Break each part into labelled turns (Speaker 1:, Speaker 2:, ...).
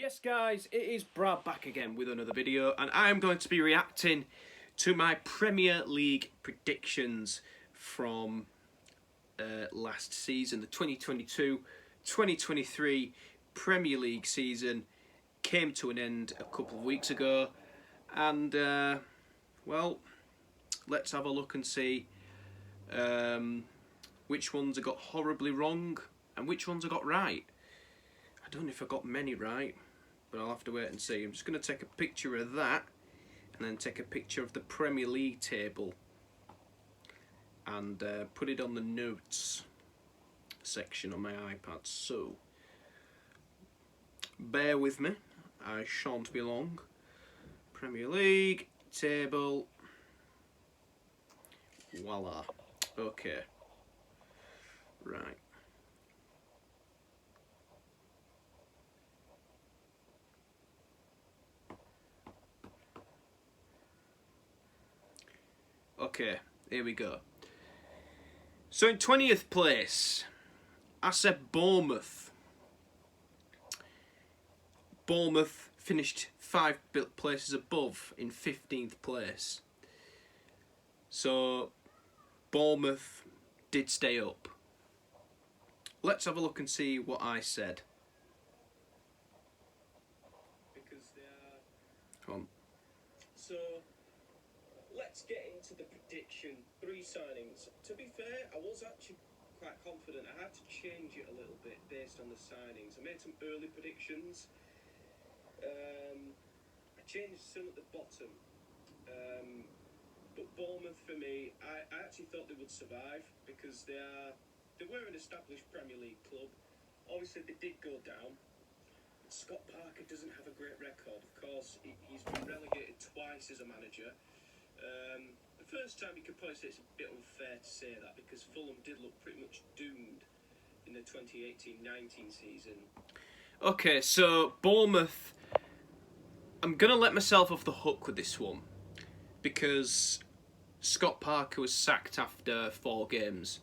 Speaker 1: Yes guys, it is Brad back again with another video, and I'm going to be reacting to my Premier League predictions from last season. The 2022-2023 Premier League season came to an end a couple of weeks ago, and well, let's have a look and see which ones I got horribly wrong and which ones I got right. I don't know if I got many right, but I'll have to wait and see. I'm just going to take a picture of that and then take a picture of the Premier League table and put it on the notes section on my iPad. So bear with me, I shan't be long. Premier League table, voila. Okay, right. Okay, here we go. So in 20th place, I said Bournemouth. Bournemouth finished 5 places above in 15th place. So Bournemouth did stay up. Let's have a look and see what I said.
Speaker 2: Because they are.
Speaker 1: Come on.
Speaker 2: So let's get into the prediction. 3 signings. To be fair, I was actually quite confident. I had to change it a little bit based on the signings. I made some early predictions. I changed some at the bottom. But Bournemouth, for me, I actually thought they would survive because they were an established Premier League club. Obviously, they did go down. Scott Parker doesn't have a great record. Of course, he's been relegated twice as a manager. The first time you could probably say it's a bit unfair to say that because Fulham did look pretty much doomed in the 2018-19 season.
Speaker 1: Okay, so Bournemouth, I'm going to let myself off the hook with this one because Scott Parker was sacked after 4 games.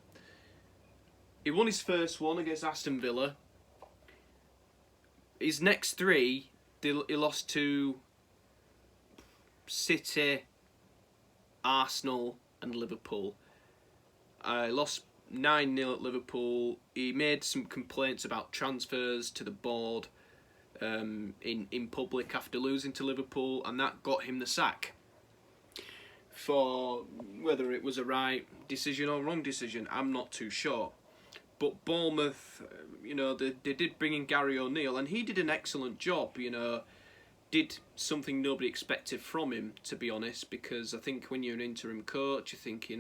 Speaker 1: He won his first one against Aston Villa. His next 3, he lost to City, Arsenal and Liverpool. I lost 9-0 at Liverpool. He made some complaints about transfers to the board in public after losing to Liverpool, and that got him the sack. For whether it was a right decision or wrong decision, I'm not too sure. But Bournemouth, you know, they did bring in Gary O'Neill, and he did an excellent job, you know. Did something nobody expected from him, to be honest, because I think when you're an interim coach, you think, they're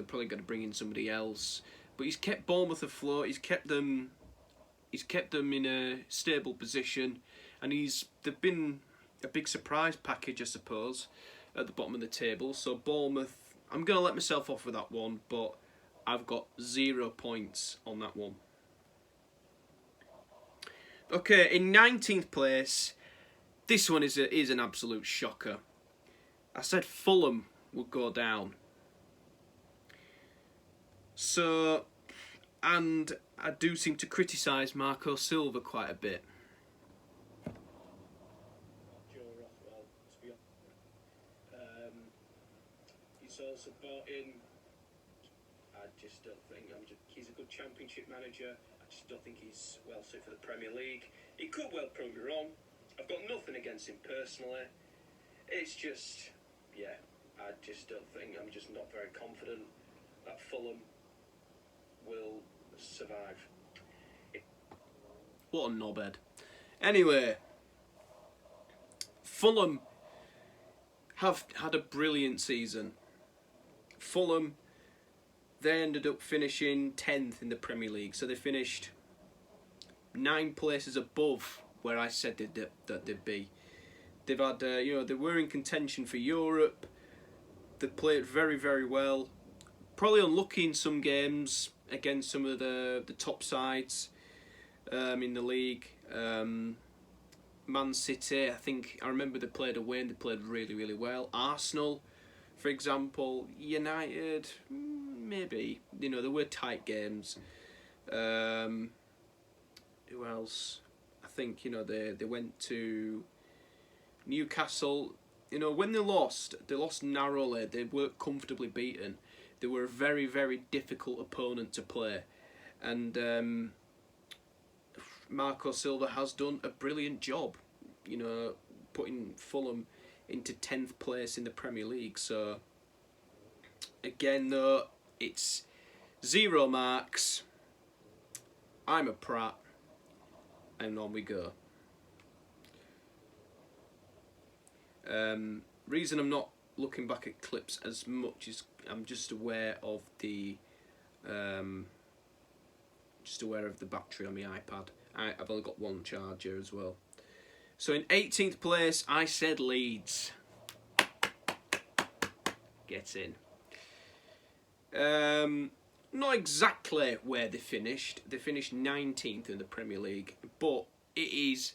Speaker 1: probably going to bring in somebody else. But he's kept Bournemouth afloat. He's kept them in a stable position, and they've been a big surprise package, I suppose, at the bottom of the table. So Bournemouth, I'm going to let myself off with that one, but I've got 0 points on that one. Okay, in 19th place, this one is an absolute shocker. I said Fulham would go down. So, and I do seem to criticise Marco Silva quite a bit.
Speaker 2: Joe Rothwell, to be honest. He's also brought in. I just don't think he's a good Championship manager. I just don't think he's well suited for the Premier League. He could well prove me wrong. I've got nothing against him personally. It's just, yeah, I just don't think. I'm just not very confident that Fulham will survive.
Speaker 1: What a knobhead. Anyway, Fulham have had a brilliant season. Fulham, they ended up finishing 10th in the Premier League, so they finished 9 places above where I said that they'd be. They've had, they were in contention for Europe. They played very, very well. Probably unlucky in some games against some of the top sides in the league. Man City, I remember they played away and they played really, really well. Arsenal, for example. United, maybe. There were tight games. Who else? I think, you know, they went to Newcastle. You know, when they lost narrowly. They weren't comfortably beaten. They were a very, very difficult opponent to play. And Marco Silva has done a brilliant job, you know, putting Fulham into 10th place in the Premier League. So, again, though, it's 0 marks. I'm a prat. And on we go. Reason I'm not looking back at clips as much is I'm just aware of the battery on my iPad. I've only got one charger as well. So in 18th place, I said Leeds. Get in. Not exactly where they finished. They finished 19th in the Premier League, but it is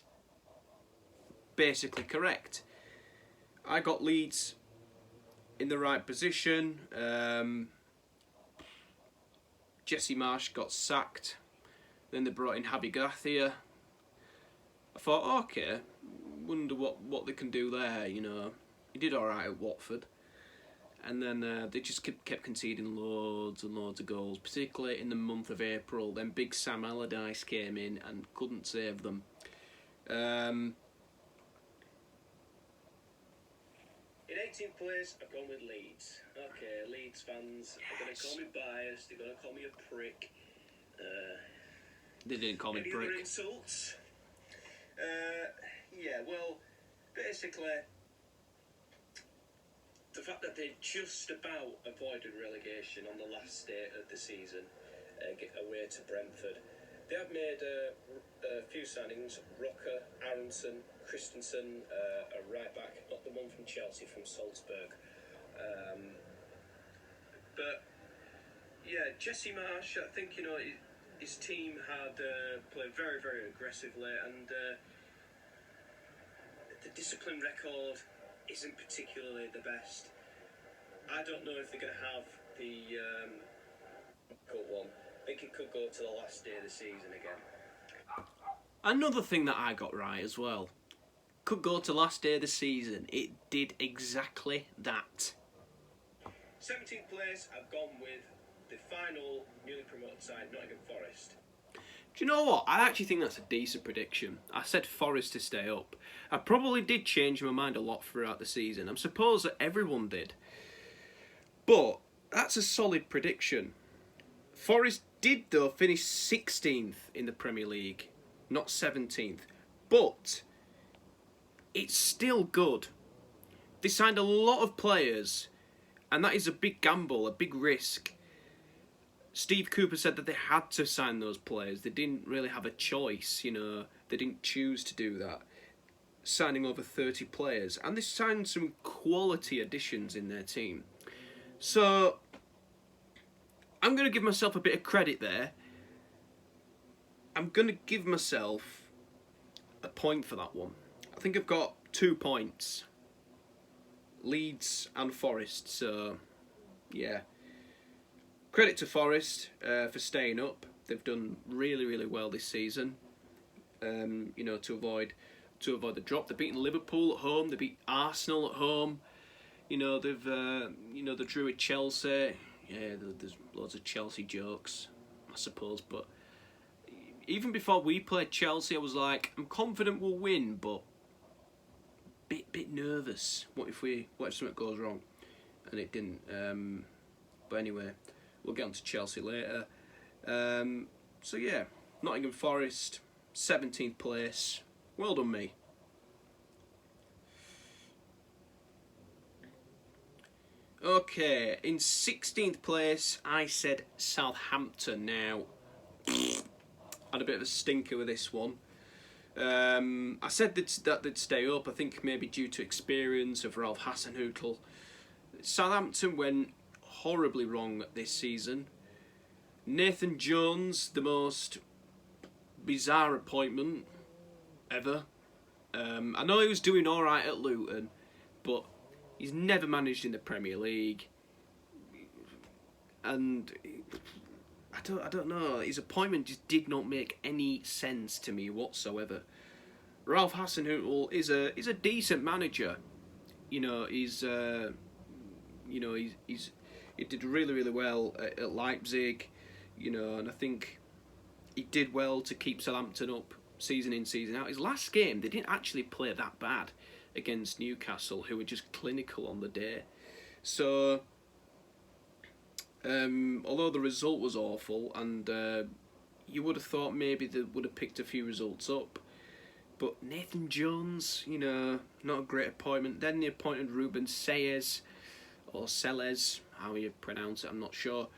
Speaker 1: basically correct. I got Leeds in the right position. Jesse Marsch got sacked. Then they brought in Javi Gracia. I thought, okay, wonder what they can do there, you know. He did alright at Watford. And then they just kept conceding loads and loads of goals, particularly in the month of April. Then big Sam Allardyce came in and couldn't save them.
Speaker 2: In 18th place, I've gone with Leeds. Okay, Leeds fans are going to call me biased, they're going to call me a prick.
Speaker 1: They didn't call me
Speaker 2: any
Speaker 1: prick.
Speaker 2: other insults? Yeah, well, basically, the fact that they just about avoided relegation on the last day of the season, get away to Brentford. They have made a few signings: Rocker, Aronson, Christensen, a right back, not the one from Chelsea, from Salzburg. But yeah, Jesse Marsch, I think, you know, his team had played very, very aggressively, and the discipline record isn't particularly the best. I don't know if they're going to have the good one. I think it could go to the last day of the season again.
Speaker 1: Another thing that I got right as well. Could go to last day of the season. It did exactly that.
Speaker 2: 17th place, I've gone with the final newly promoted side, Nottingham Forest.
Speaker 1: Do you know what? I actually think that's a decent prediction. I said Forest to stay up. I probably did change my mind a lot throughout the season. I suppose that everyone did. But that's a solid prediction. Forest did, though, finish 16th in the Premier League, not 17th. But it's still good. They signed a lot of players, and that is a big gamble, a big risk. Steve Cooper said that they had to sign those players. They didn't really have a choice, you know. They didn't choose to do that. Signing over 30 players. And they signed some quality additions in their team. So, I'm going to give myself a bit of credit there. I'm going to give myself a point for that one. I think I've got 2 points. Leeds and Forest, so yeah. Credit to Forest for staying up. They've done really, really well this season. You know, to avoid the drop. They've beaten Liverpool at home. They beat Arsenal at home. You know, they drew with Chelsea. Yeah, there's loads of Chelsea jokes, I suppose. But even before we played Chelsea, I was like, I'm confident we'll win, but bit nervous. What if something goes wrong? And it didn't. But anyway, we'll get on to Chelsea later. So yeah, Nottingham Forest, 17th place. Well done, me. Okay, in 16th place, I said Southampton. Now, I had a bit of a stinker with this one. I said that they'd stay up, I think maybe due to experience of Ralph Hasenhüttl. Southampton went horribly wrong this season. Nathan Jones, the most bizarre appointment ever. I know he was doing alright at Luton, but he's never managed in the Premier League. And I don't know, his appointment just did not make any sense to me whatsoever. Ralph Hasenhüttl is a decent manager. You know, he did really well at Leipzig. You know, and I think he did well to keep Southampton up season in, season out. His last game, they didn't actually play that bad against Newcastle, who were just clinical on the day. So, although the result was awful, and you would have thought maybe they would have picked a few results up, but Nathan Jones, you know, not a great appointment. Then they appointed Ruben Sayes, or Seles, how you pronounce it, I'm not sure.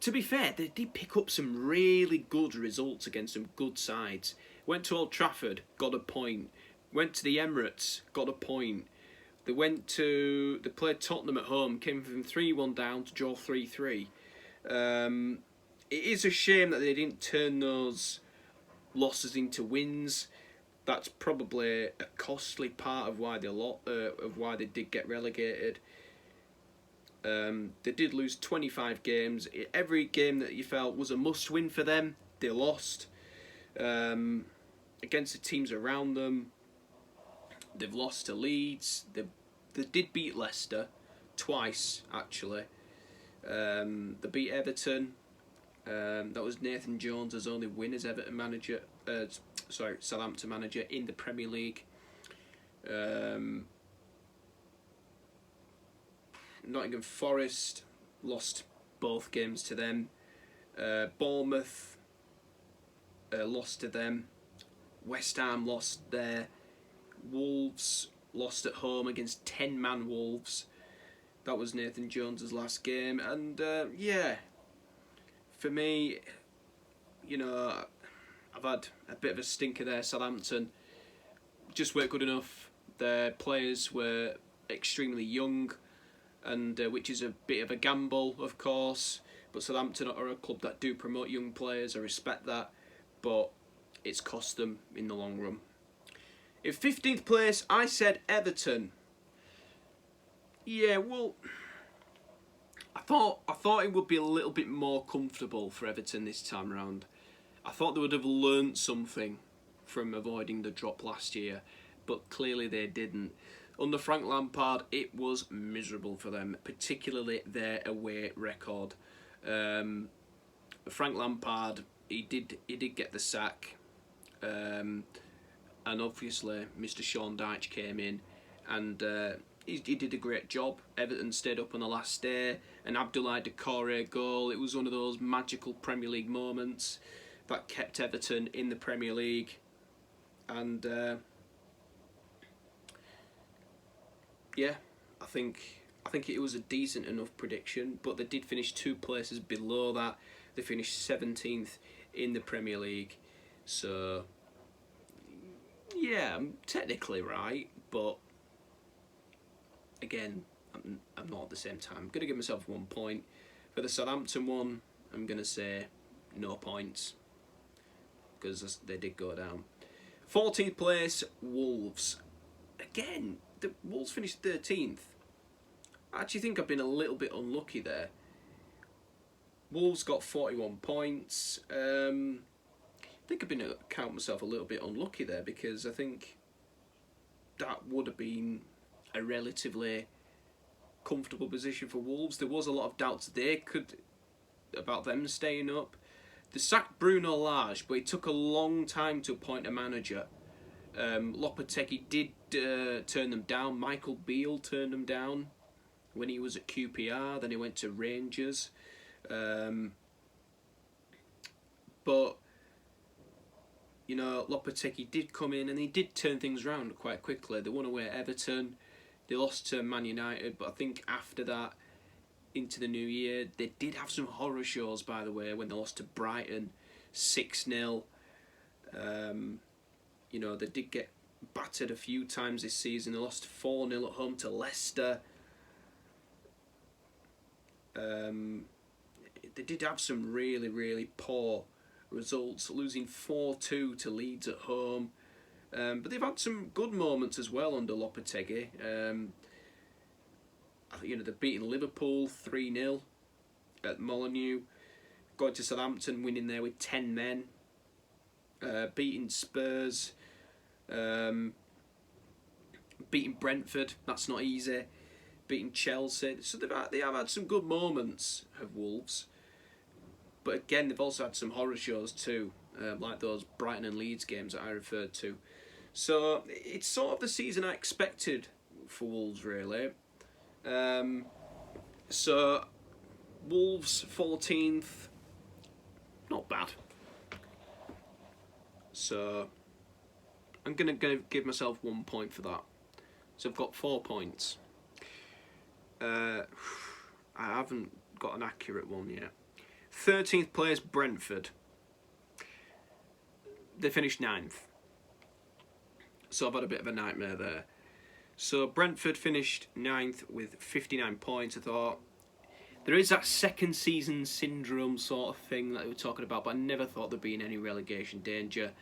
Speaker 1: To be fair, they did pick up some really good results against some good sides. Went to Old Trafford, got a point. Went to the Emirates, got a point. They played Tottenham at home, came from 3-1 down to draw 3-3. It is a shame that they didn't turn those losses into wins. That's probably a costly part of why they did get relegated. They did lose 25 games. Every game that you felt was a must-win for them, they lost. Against the teams around them, they've lost to Leeds. They did beat Leicester twice, actually. They beat Everton. That was Nathan Jones' only win as Southampton manager in the Premier League. Nottingham Forest lost both games to them. Bournemouth lost to them. West Ham lost there. Wolves lost at home against 10-man Wolves. That was Nathan Jones' last game. And for me, you know, I've had a bit of a stinker there. Southampton just weren't good enough. Their players were extremely young, and which is a bit of a gamble, of course. But Southampton are a club that do promote young players. I respect that, but it's cost them in the long run. In 15th place, I said Everton. Yeah, well, I thought it would be a little bit more comfortable for Everton this time round. I thought they would have learnt something from avoiding the drop last year, but clearly they didn't. Under Frank Lampard, it was miserable for them, particularly their away record. Frank Lampard, he did get the sack, and obviously Mr. Sean Dyche came in, and he did a great job. Everton stayed up on the last day, an Abdoulaye Doucouré goal. It was one of those magical Premier League moments that kept Everton in the Premier League, and I think it was a decent enough prediction, but they did finish 2 places below that. They finished 17th in the Premier League, so yeah, I'm technically right, but again, I'm not at the same time. I'm going to give myself 1 point. For the Southampton one, I'm going to say no points, because they did go down. 14th place, Wolves. Again, the Wolves finished 13th. I actually think I've been a little bit unlucky there. Wolves got 41 points. I think I've been count myself a little bit unlucky there, because I think that would have been a relatively comfortable position for Wolves. There was a lot of doubts about them staying up. They sacked Bruno Lage, but it took a long time to appoint a manager. Lopetegui did turn them down. Michael Beale turned them down when he was at QPR. Then he went to Rangers. But you know, Lopetegui did come in and he did turn things around quite quickly. They won away at Everton. They lost to Man United, but I think after that, into the new year, they did have some horror shows, by the way, when they lost to Brighton 6-0. You know, they did get battered a few times this season. They lost 4-0 at home to Leicester. They did have some really, really poor results, losing 4-2 to Leeds at home. But they've had some good moments as well under Lopetegui. You know, they've beaten Liverpool 3-0 at Molineux, going to Southampton, winning there with 10 men. beating Spurs, beating Brentford. That's not easy. Beating Chelsea. So they have had some good moments of Wolves. But again, they've also had some horror shows too, like those Brighton and Leeds games that I referred to. So it's sort of the season I expected for Wolves, really. So Wolves 14th, not bad. So I'm gonna give myself 1 point for that. So I've got 4 points. I haven't got an accurate one yet. 13th place Brentford. They finished 9th. So I've had a bit of a nightmare there. So Brentford finished 9th with 59 points. I thought there is that second season syndrome sort of thing that they were talking about, but I never thought there'd be in any relegation danger,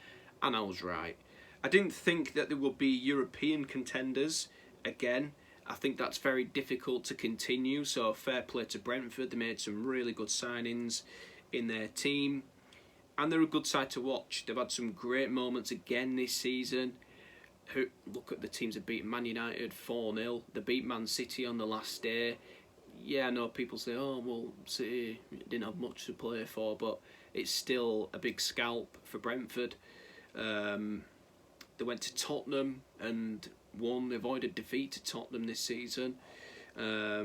Speaker 1: and I was right. I didn't think that there would be European contenders again. I think that's very difficult to continue, so fair play to Brentford. They made some really good signings in their team, and they're a good side to watch. They've had some great moments again this season. Look at the teams that beat Man United 4-0. They beat Man City on the last day. Yeah, I know people say, oh, well, City didn't have much to play for, but it's still a big scalp for Brentford. They went to Tottenham and won. They avoided defeat to Tottenham this season. I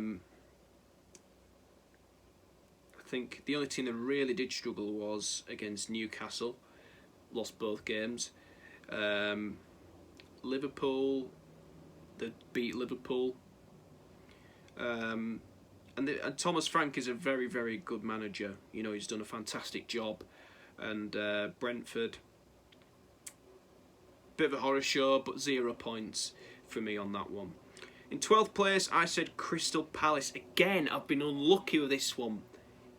Speaker 1: think the only team that really did struggle was against Newcastle. Lost both games. Liverpool, they beat Liverpool. And Thomas Frank is a very, very good manager. You know, he's done a fantastic job. And Brentford, bit of a horror show, but 0 points for me on that one. In 12th place, I said Crystal Palace. Again, I've been unlucky with this one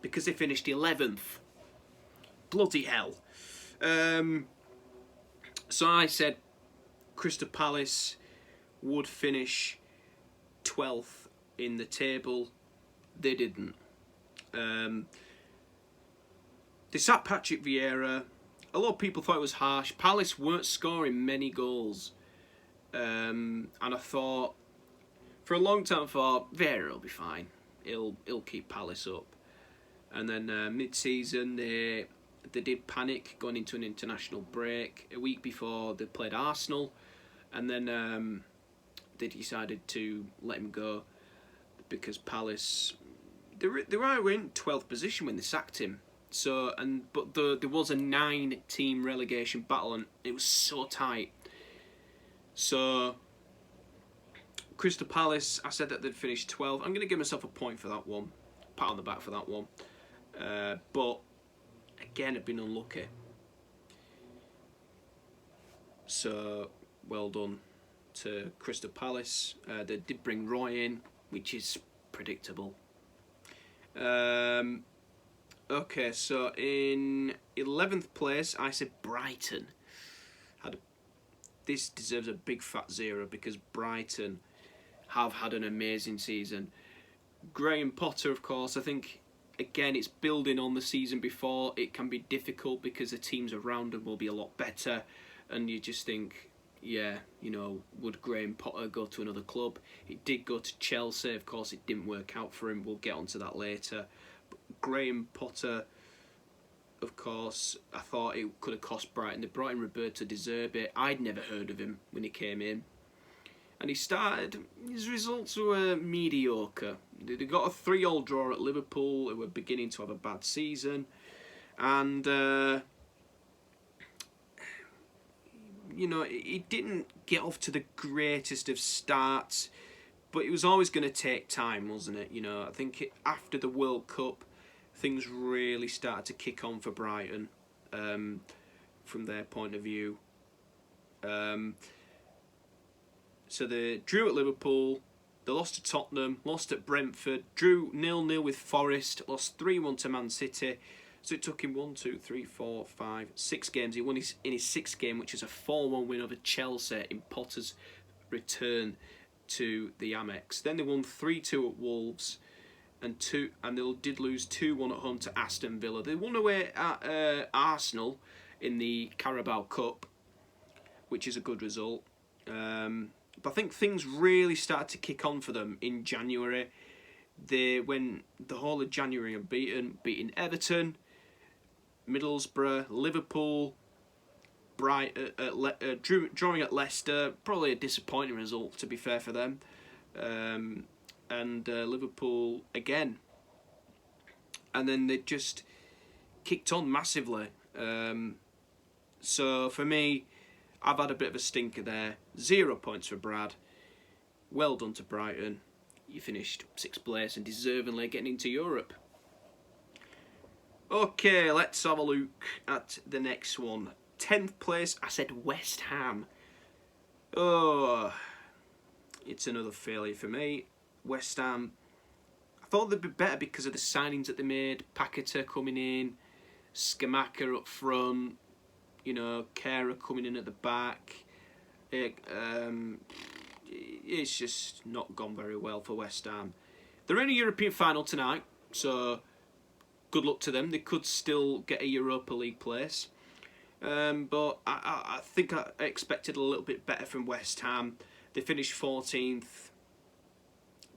Speaker 1: because they finished 11th. Bloody hell. So I said Crystal Palace would finish 12th in the table. They didn't. They sat Patrick Vieira. A lot of people thought it was harsh. Palace weren't scoring many goals. And I thought, for a long time I thought, Vieira will be fine. He'll keep Palace up. And then mid-season they did panic going into an international break. A week before they played Arsenal. And then they decided to let him go because Palace, they were in 12th position when they sacked him. So but there was a 9-team relegation battle and it was so tight. So Crystal Palace, I said that they'd finished 12th. I'm going to give myself a point for that one, pat on the back for that one. But again, I've been unlucky. So well done to Crystal Palace. They did bring Roy in, which is predictable. Okay, so in 11th place, I said Brighton. This deserves a big fat 0 because Brighton have had an amazing season. Graham Potter, of course, I think, again, it's building on the season before. It can be difficult because the teams around them will be a lot better. And you just think, yeah, you know, would Graham Potter go to another club? It did go to Chelsea. Of course, it didn't work out for him. We'll get onto that later. But Graham Potter, of course, I thought it could have cost Brighton. They brought in Roberto De Zerbi. I'd never heard of him when he came in. And he started, his results were mediocre. They got a 3-3 draw at Liverpool. They were beginning to have a bad season. And, you know, he didn't get off to the greatest of starts. But it was always going to take time, wasn't it? You know, I think after the World Cup, things really started to kick on for Brighton from their point of view. So they drew at Liverpool, they lost to Tottenham, lost at Brentford, drew 0-0 with Forest, lost 3-1 to Man City. So it took him 6 games. He won in his 6th game, which is a 4-1 win over Chelsea in Potter's return to the Amex. Then they won 3-2 at Wolves. And they did lose 2-1 at home to Aston Villa. They won away at Arsenal in the Carabao Cup, which is a good result. But I think things really started to kick on for them in January. They went the whole of January unbeaten, beating Everton, Middlesbrough, Liverpool, drawing at Leicester. Probably a disappointing result, to be fair, for them. And Liverpool again. And then they just kicked on massively. So for me, I've had a bit of a stinker there. 0 points for Brad. Well done to Brighton. You finished 6th place and deservingly getting into Europe. Okay, let's have a look at the next one. 10th place, I said West Ham. Oh, it's another failure for me. West Ham, I thought they'd be better because of the signings that they made. Paqueta coming in, Scamacca up front, you know, Kera coming in at the back. It's just not gone very well for West Ham. They're in a European final tonight, so good luck to them. They could still get a Europa League place. But I think I expected a little bit better from West Ham. They finished 14th.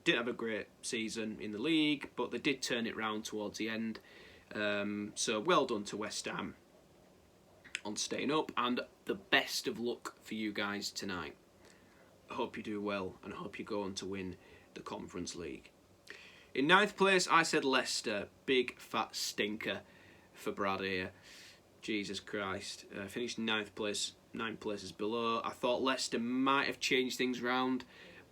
Speaker 1: Didn't have a great season in the league, but they did turn it round towards the end. So well done to West Ham on staying up, and the best of luck for you guys tonight. I hope you do well, and I hope you go on to win the Conference League. In 9th place, I said Leicester. Big fat stinker for Brad here. Jesus Christ. Finished 9th place, 9 places below. I thought Leicester might have changed things round,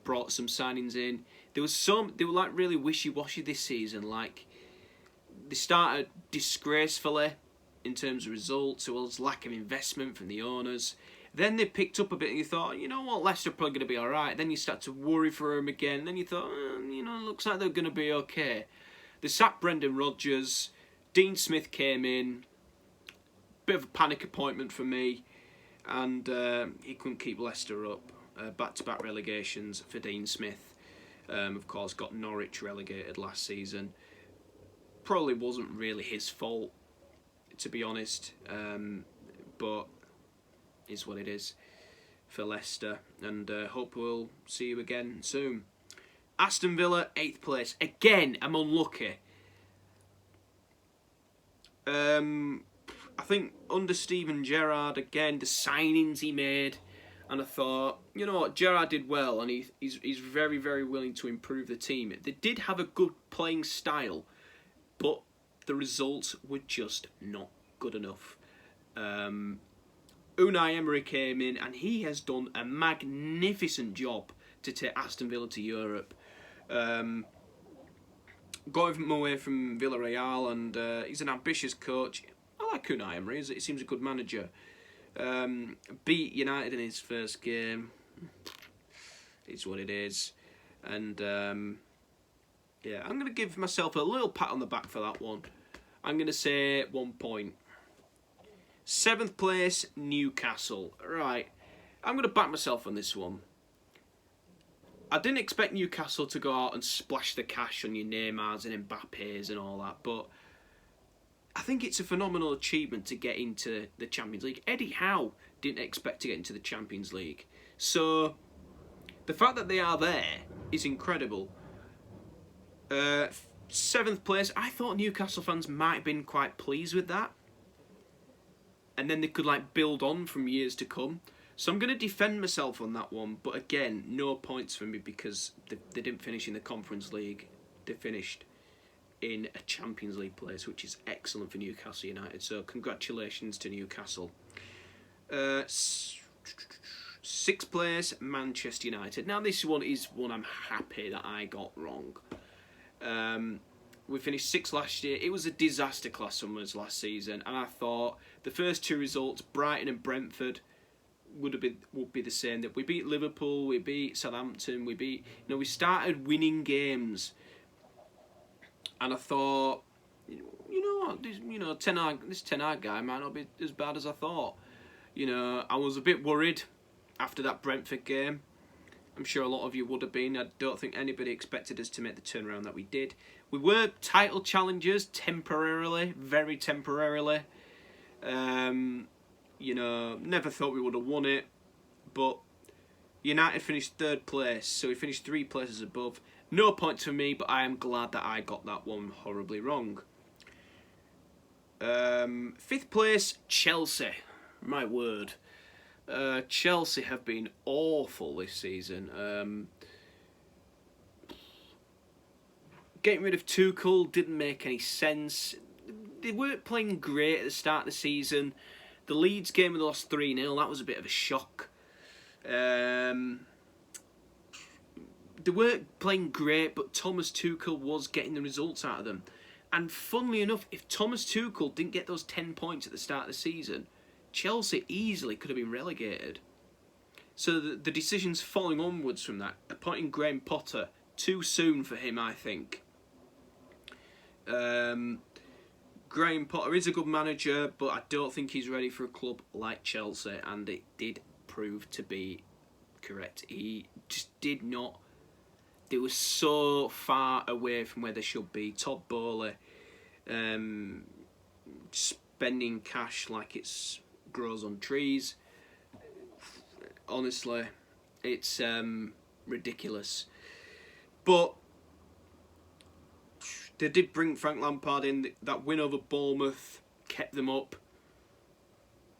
Speaker 1: brought some signings in. They were like really wishy-washy this season. Like, they started disgracefully in terms of results. There was lack of investment from the owners. Then they picked up a bit and you thought, you know what, Leicester are probably going to be alright. Then you start to worry for them again. Then you thought, you know, looks like they're going to be okay. They sacked Brendan Rodgers. Dean Smith came in. Bit of a panic appointment for me. And he couldn't keep Leicester up. Back-to-back relegations for Dean Smith. Of course, got Norwich relegated last season. Probably wasn't really his fault, to be honest. But is what it is for Leicester, and hope we'll see you again soon. Aston Villa, 8th place. Again, I'm unlucky. I think under Steven Gerrard, again, the signings he made, and I thought, you know what, Gerrard did well, and he's very, very willing to improve the team. They did have a good playing style, but the results were just not good enough. Unai Emery came in and he has done a magnificent job to take Aston Villa to Europe. Got him away from Villarreal, and he's an ambitious coach. I like Unai Emery, he seems a good manager. Beat United in his first game. It's what it is. And yeah, I'm going to give myself a little pat on the back for that one. I'm going to say 1 point. 7th place, Newcastle. Right, I'm going to back myself on this one. I didn't expect Newcastle to go out and splash the cash on your Neymars and Mbappés and all that, but I think it's a phenomenal achievement to get into the Champions League. Eddie Howe didn't expect to get into the Champions League. So, the fact that they are there is incredible. 7th place, I thought Newcastle fans might have been quite pleased with that. And then they could like build on from years to come. So I'm going to defend myself on that one. But again, no points for me because they didn't finish in the Conference League. They finished in a Champions League place, which is excellent for Newcastle United. So congratulations to Newcastle. 6th place, Manchester United. Now this one is one I'm happy that I got wrong. We finished 6th last year. It was a disaster class summers last season, and I thought the first 2 results, Brighton and Brentford, would be the same. That we beat Liverpool, we beat Southampton, we started winning games, and I thought, you know what, this Ten Hag guy might not be as bad as I thought. You know, I was a bit worried after that Brentford game. I'm sure a lot of you would have been. I don't think anybody expected us to make the turnaround that we did. We were title challengers temporarily, very temporarily. You know, never thought we would have won it, but United finished 3rd place, so we finished 3 places above. No points for me, but I am glad that I got that one horribly wrong. 5th place, Chelsea. My word. Chelsea have been awful this season. Getting rid of Tuchel didn't make any sense. They weren't playing great at the start of the season. The Leeds game we lost 3-0, that was a bit of a shock. They weren't playing great, but Thomas Tuchel was getting the results out of them. And funnily enough, if Thomas Tuchel didn't get those 10 points at the start of the season, Chelsea easily could have been relegated. So the decisions following onwards from that, appointing Graham Potter, too soon for him, I think. Graham Potter is a good manager, but I don't think he's ready for a club like Chelsea, and it did prove to be correct. He just did not. They were so far away from where they should be. Todd Bowley spending cash like it grows on trees. Honestly, it's ridiculous. But they did bring Frank Lampard in. That win over Bournemouth kept them up.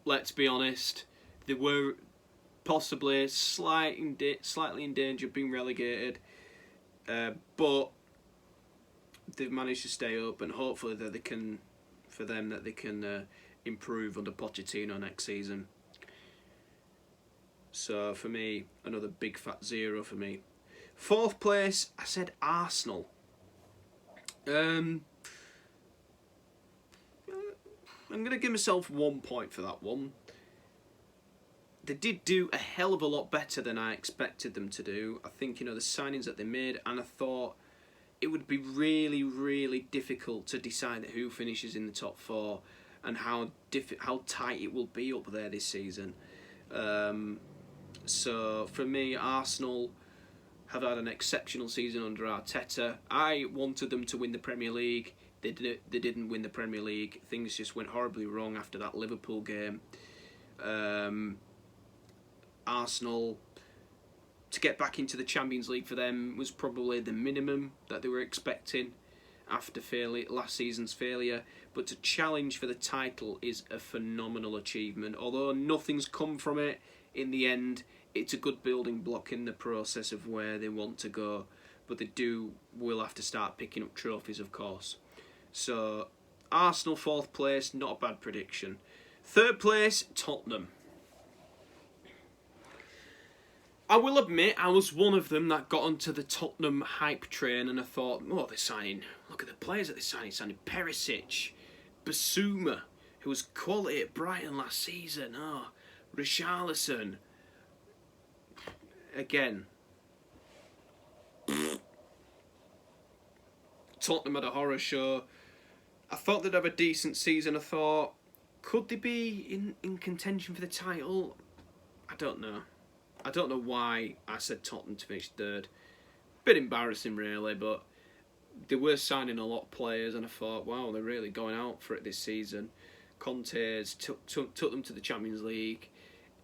Speaker 1: Let's be honest. They were possibly slightly in danger of being relegated. But they've managed to stay up, and hopefully that they can improve under Pochettino next season. So for me, another big fat 0 for me. 4th place, I said Arsenal. I'm going to give myself 1 point for that one. They did do a hell of a lot better than I expected them to do. I think, the signings that they made, and I thought it would be really, really difficult to decide who finishes in the top 4 and how tight it will be up there this season. So for me, Arsenal have had an exceptional season under Arteta. I wanted them to win the Premier League. They didn't win the Premier League. Things just went horribly wrong after that Liverpool game. Arsenal, to get back into the Champions League for them was probably the minimum that they were expecting after last season's failure. But to challenge for the title is a phenomenal achievement. Although nothing's come from it, in the end, it's a good building block in the process of where they want to go. But they will have to start picking up trophies, of course. So, Arsenal 4th place, not a bad prediction. 3rd place, Tottenham. I will admit, I was one of them that got onto the Tottenham hype train, and I thought, they're signing, look at the players that they're signing Perisic, Basuma, who was quality at Brighton last season, Richarlison. Again, Tottenham had a horror show. I thought they'd have a decent season. I thought, could they be in contention for the title? I don't know. I don't know why I said Tottenham to finish 3rd. Bit embarrassing, really, but they were signing a lot of players, and I thought, wow, they're really going out for it this season. Conte's took them to the Champions League.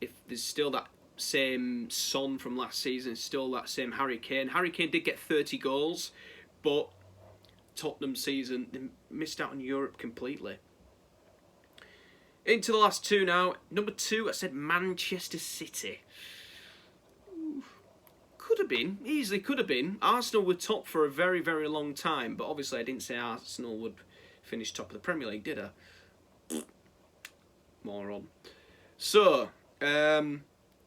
Speaker 1: If there's still that same Son from last season, still that same Harry Kane. Harry Kane did get 30 goals, but Tottenham season, they missed out on Europe completely. Into the last 2 now. Number 2, I said Manchester City. Could have been, easily could have been. Arsenal were top for a very, very long time, but obviously I didn't say Arsenal would finish top of the Premier League, did I? Moron. So,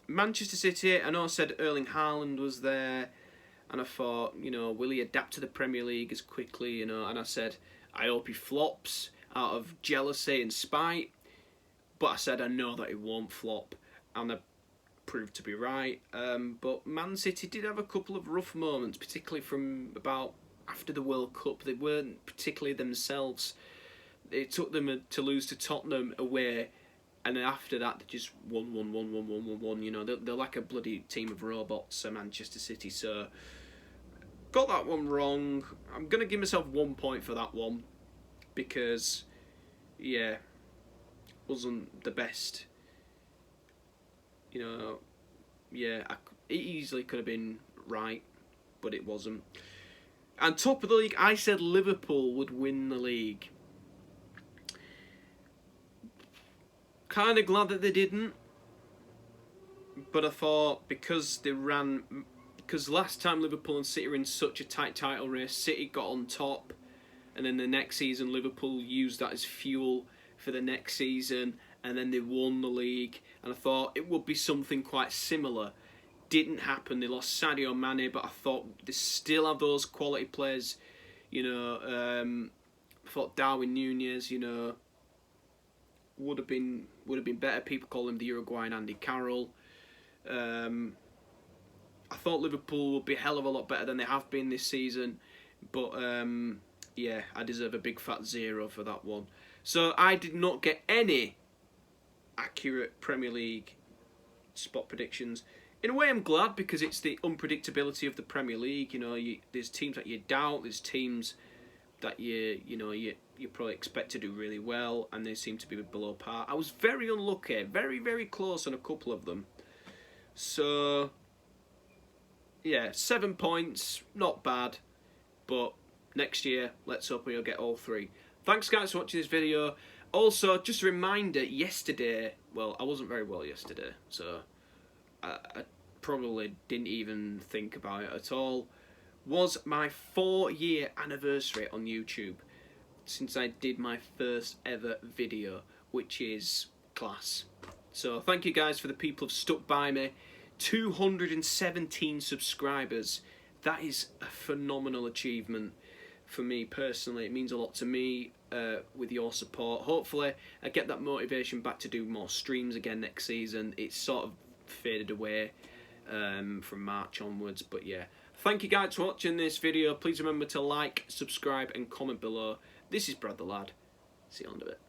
Speaker 1: Manchester City, I know I said Erling Haaland was there, and I thought, will he adapt to the Premier League as quickly, and I said, I hope he flops out of jealousy and spite, but I said, I know that he won't flop, and I proved to be right. But Man City did have a couple of rough moments, particularly from about after the World Cup. They weren't particularly themselves. It took them to lose to Tottenham away, and then after that they just won. They're like a bloody team of robots, Manchester City. So got that one wrong. I'm gonna give myself 1 point for that one because wasn't the best You know, yeah, it easily could have been right, but it wasn't. And top of the league, I said Liverpool would win the league. Kind of glad that they didn't, but I thought because last time Liverpool and City were in such a tight title race, City got on top, and then the next season Liverpool used that as fuel for the next season, and then they won the league, and I thought it would be something quite similar. Didn't happen. They lost Sadio Mane, but I thought they still have those quality players. You know, I thought Darwin Núñez, you know, would have been better. People call him the Uruguayan Andy Carroll. I thought Liverpool would be a hell of a lot better than they have been this season, but yeah, I deserve a big fat 0 for that one. So I did not get any accurate Premier League spot predictions. In a way, I'm glad, because it's the unpredictability of the Premier League. You know, there's teams that you doubt, there's teams that you probably expect to do really well, and they seem to be below par. I was very unlucky, very, very close on a couple of them. So, yeah, 7 points, not bad, but next year, let's hope we'll get all 3. Thanks, guys, for watching this video. Also, just a reminder, yesterday, well, I wasn't very well yesterday, so I probably didn't even think about it at all, was my 4-year anniversary on YouTube, since I did my first ever video, which is class. So thank you guys for the people who've stuck by me. 217 subscribers. That is a phenomenal achievement for me personally. It means a lot to me with your support. Hopefully I get that motivation back to do more streams again next season. It's sort of faded away from March onwards, but yeah. Thank you guys for watching this video. Please remember to like, subscribe and comment below. This is Brad the Lad. See you on a bit.